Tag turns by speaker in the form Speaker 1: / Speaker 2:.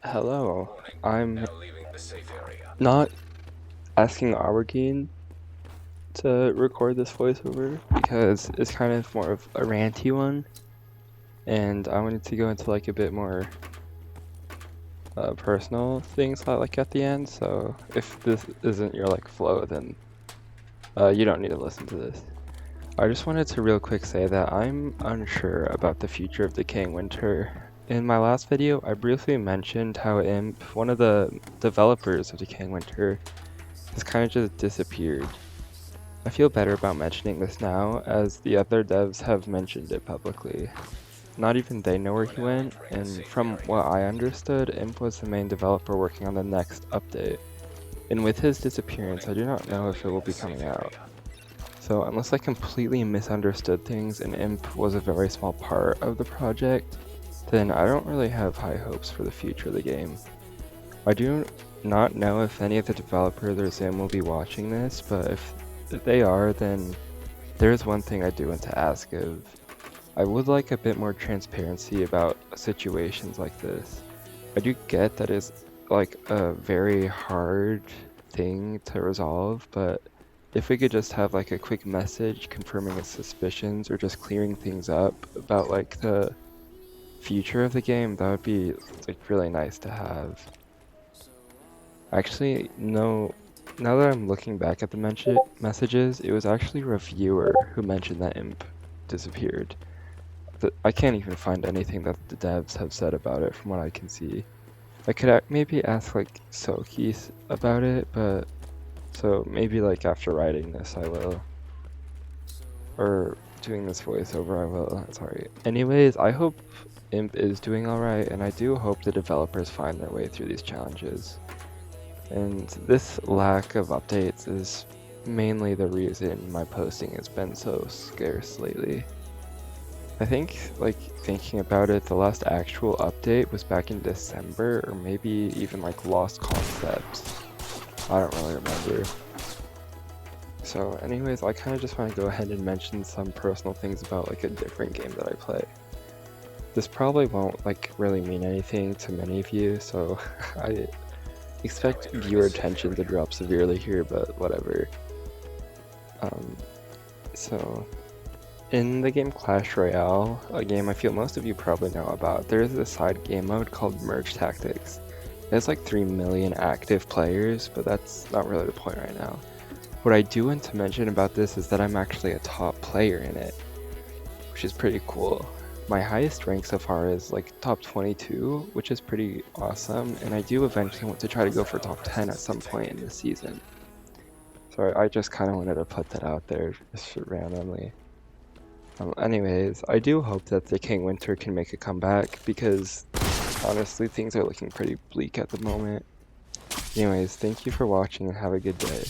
Speaker 1: Hello. I'm not asking aubergine to record this voiceover because it's kind of more of a ranty one, and I wanted to go into like a bit more personal things like at the end. So if this isn't your like flow, then you don't need to listen to this. I just wanted to real quick say that I'm unsure about the future of Decaying Winter. In my last video, I briefly mentioned how Imp, one of the developers of Decaying Winter, has kind of just disappeared. I feel better about mentioning this now, as the other devs have mentioned it publicly. Not even they know where he went, and from what I understood, Imp was the main developer working on the next update. And with his disappearance, I do not know if it will be coming out. So unless I completely misunderstood things and Imp was a very small part of the project, then I don't really have high hopes for the future of the game. I do not know if any of the developers or Zim will be watching this, but if they are, then there's one thing I do want to ask of. I would like a bit more transparency about situations like this. I do get that it's like a very hard thing to resolve, but if we could just have like a quick message confirming its suspicions or just clearing things up about like the future of the game, that would be like really nice to have. Actually, no, now that I'm looking back at the messages, it was actually a reviewer who mentioned that Imp disappeared. I can't even find anything that the devs have said about it from what I can see. I could maybe ask like Soki about it, but so maybe like after writing this I will. Or doing this voiceover I will, sorry. Anyways, I hope Imp is doing alright, and I do hope the developers find their way through these challenges. And this lack of updates is mainly the reason my posting has been so scarce lately. I think, like, thinking about it, the last actual update was back in December, or maybe even like Lost Concepts. I don't really remember. So anyways, I kind of just want to go ahead and mention some personal things about like a different game that I play. This probably won't like really mean anything to many of you, so I expect viewer attention to drop severely here, but whatever. So in the game Clash Royale, a game I feel most of you probably know about, there is a side game mode called Merge Tactics. There's like 3 million active players, but that's not really the point right now. What I do want to mention about this is that I'm actually a top player in it, which is pretty cool. My highest rank so far is like top 22, which is pretty awesome, and I do eventually want to try to go for top 10 at some point in the season. So I just kind of wanted to put that out there just randomly. Anyways, I do hope that Decaying Winter can make a comeback, because honestly things are looking pretty bleak at the moment. Anyways, thank you for watching and have a good day.